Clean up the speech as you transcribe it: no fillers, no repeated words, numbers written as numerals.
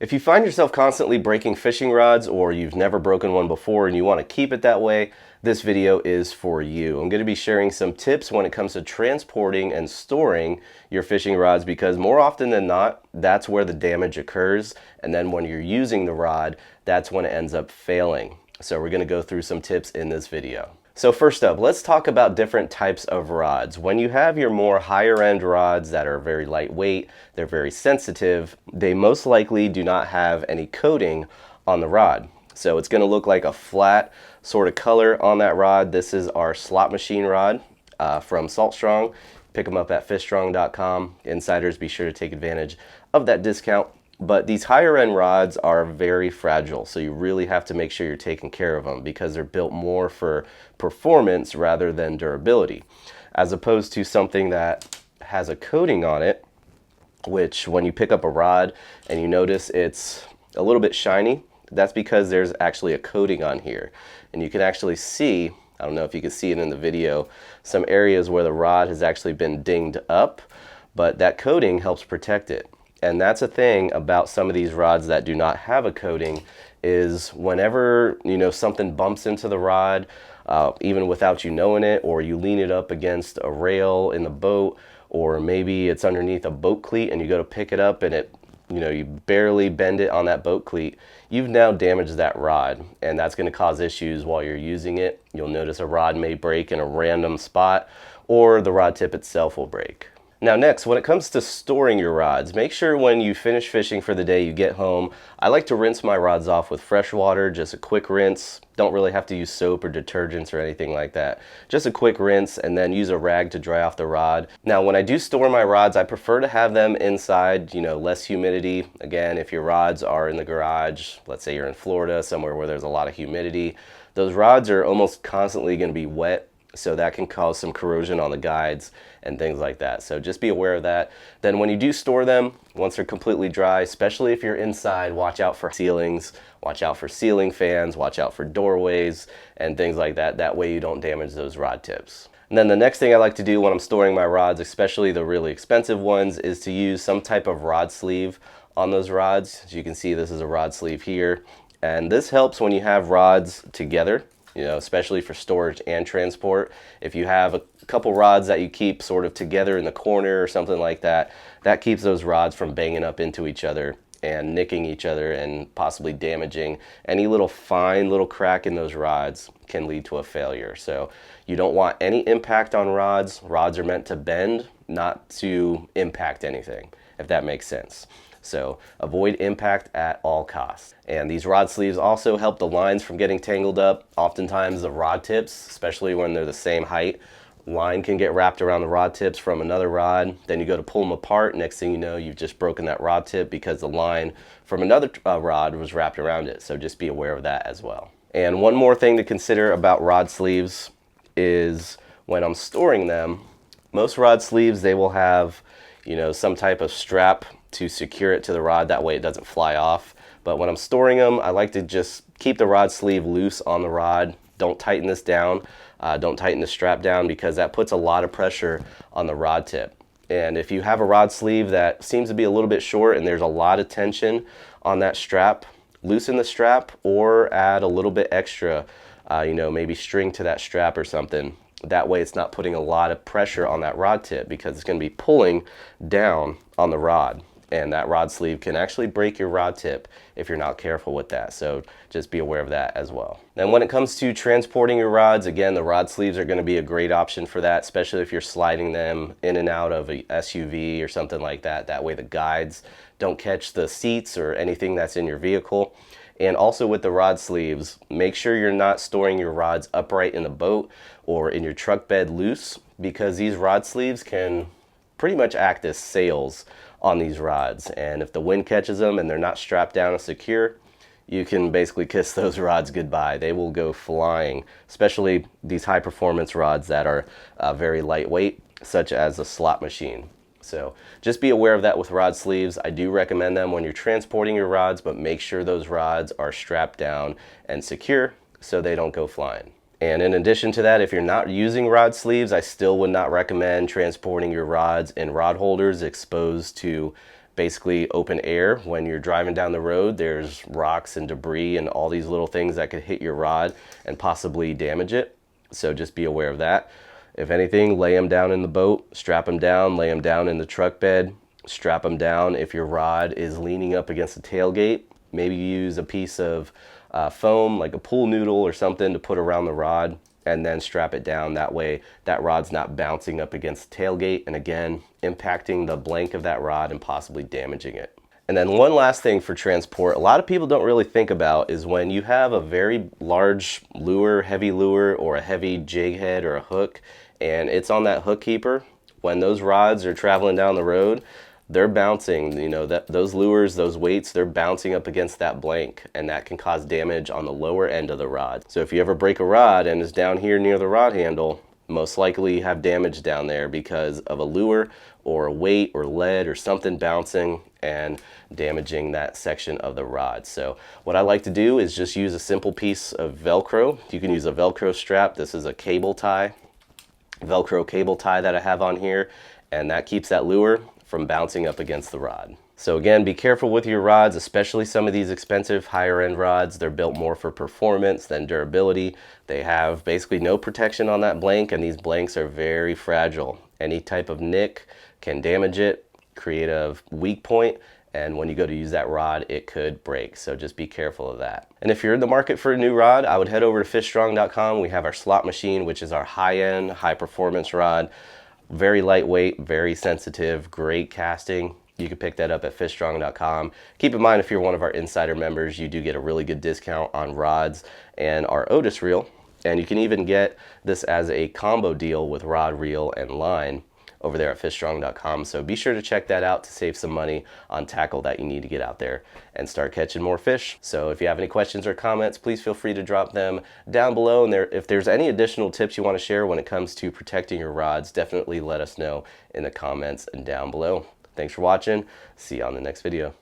If you find yourself constantly breaking fishing rods or you've never broken one before and you want to keep it that way, this video is for you. I'm going to be sharing some tips when it comes to transporting and storing your fishing rods because more often than not, that's where the damage occurs. And then when you're using the rod, that's when it ends up failing. So we're going to go through some tips in this video. So first up, let's talk about different types of rods. When you have your more higher end rods that are very lightweight, they're very sensitive, they most likely do not have any coating on the rod. So it's going to look like a flat sort of color on that rod. This is our slot machine rod from Saltstrong. Pick them up at fishstrong.com. Insiders, be sure to take advantage of that discount. But these higher end rods are very fragile, so you really have to make sure you're taking care of them because they're built more for performance rather than durability, as opposed to something that has a coating on it, which when you pick up a rod and you notice it's a little bit shiny, that's because there's actually a coating on here. And you can actually see, I don't know if you can see it in the video, some areas where the rod has actually been dinged up, but that coating helps protect it. And that's a thing about some of these rods that do not have a coating is whenever something bumps into the rod, even without you knowing it, or you lean it up against a rail in the boat, or maybe it's underneath a boat cleat and you go to pick it up and you barely bend it on that boat cleat, you've now damaged that rod, and that's going to cause issues while you're using it. You'll notice a rod may break in a random spot, or the rod tip itself will break. Now next, when it comes to storing your rods, make sure when you finish fishing for the day you get home, I like to rinse my rods off with fresh water, just a quick rinse. Don't really have to use soap or detergents or anything like that. Just a quick rinse and then use a rag to dry off the rod. Now when I do store my rods, I prefer to have them inside, less humidity. Again, if your rods are in the garage, let's say you're in Florida, somewhere where there's a lot of humidity, those rods are almost constantly going to be wet. So that can cause some corrosion on the guides and things like that. So just be aware of that. Then when you do store them, once they're completely dry, especially if you're inside, watch out for ceilings, watch out for ceiling fans, watch out for doorways and things like that. That way you don't damage those rod tips. And then the next thing I like to do when I'm storing my rods, especially the really expensive ones, is to use some type of rod sleeve on those rods. As you can see, this is a rod sleeve here. And this helps when you have rods together, especially for storage and transport. If you have a couple rods that you keep sort of together in the corner or something like that, that keeps those rods from banging up into each other and nicking each other and possibly damaging. Any little fine little crack in those rods can lead to a failure. So you don't want any impact on rods. Rods are meant to bend, not to impact anything, if that makes sense. So avoid impact at all costs. And these rod sleeves also help the lines from getting tangled up. Oftentimes the rod tips, especially when they're the same height, line can get wrapped around the rod tips from another rod. Then you go to pull them apart. Next thing you know, you've just broken that rod tip because the line from another rod was wrapped around it. So just be aware of that as well. And one more thing to consider about rod sleeves is when I'm storing them, most rod sleeves, they will have, some type of strap to secure it to the rod. That way it doesn't fly off. But when I'm storing them, I like to just keep the rod sleeve loose on the rod. Don't tighten this down. Don't tighten the strap down because that puts a lot of pressure on the rod tip. And if you have a rod sleeve that seems to be a little bit short and there's a lot of tension on that strap, loosen the strap or add a little bit extra, maybe string to that strap or something. That way it's not putting a lot of pressure on that rod tip because it's going to be pulling down on the rod. And that rod sleeve can actually break your rod tip if you're not careful with that. So just be aware of that as well. And when it comes to transporting your rods, again, the rod sleeves are going to be a great option for that, especially if you're sliding them in and out of a SUV or something like that. That way the guides don't catch the seats or anything that's in your vehicle. And also with the rod sleeves, make sure you're not storing your rods upright in the boat or in your truck bed loose, because these rod sleeves can pretty much act as sails on these rods. And if the wind catches them and they're not strapped down and secure, you can basically kiss those rods goodbye. They will go flying, especially these high performance rods that are very lightweight, such as a slot machine. So just be aware of that with rod sleeves. I do recommend them when you're transporting your rods, but make sure those rods are strapped down and secure so they don't go flying. And in addition to that, if you're not using rod sleeves, I still would not recommend transporting your rods in rod holders exposed to basically open air. When you're driving down the road, there's rocks and debris and all these little things that could hit your rod and possibly damage it. So just be aware of that. If anything, lay them down in the boat, strap them down, lay them down in the truck bed, strap them down. If your rod is leaning up against the tailgate, maybe use a piece of foam, like a pool noodle or something, to put around the rod, and then strap it down. That way that rod's not bouncing up against the tailgate and again impacting the blank of that rod and possibly damaging it. And then one last thing for transport, a lot of people don't really think about, is when you have a very large lure, heavy lure, or a heavy jig head or a hook, and it's on that hook keeper, when those rods are traveling down the road, they're bouncing, you know, that those lures, those weights, they're bouncing up against that blank, and that can cause damage on the lower end of the rod. So if you ever break a rod and it's down here near the rod handle, most likely you have damage down there because of a lure or a weight or lead or something bouncing and damaging that section of the rod. So what I like to do is just use a simple piece of Velcro. You can use a Velcro strap. This is a cable tie, Velcro cable tie that I have on here, and that keeps that lure from bouncing up against the rod. So again, be careful with your rods, especially some of these expensive higher end rods. They're built more for performance than durability. They have basically no protection on that blank, and these blanks are very fragile. Any type of nick can damage it, create a weak point, and when you go to use that rod, it could break. So just be careful of that. And if you're in the market for a new rod, I would head over to fishstrong.com. We have our slot machine, which is our high-end, high-performance rod. Very lightweight, very sensitive, great casting. You can pick that up at fishstrong.com. Keep in mind, if you're one of our insider members, you do get a really good discount on rods and our Otis reel. And you can even get this as a combo deal with rod, reel, and line over there at fishstrong.com. So be sure to check that out to save some money on tackle that you need to get out there and start catching more fish. So if you have any questions or comments, please feel free to drop them down below. And if there's any additional tips you want to share when it comes to protecting your rods, definitely let us know in the comments and down below. Thanks for watching. See you on the next video.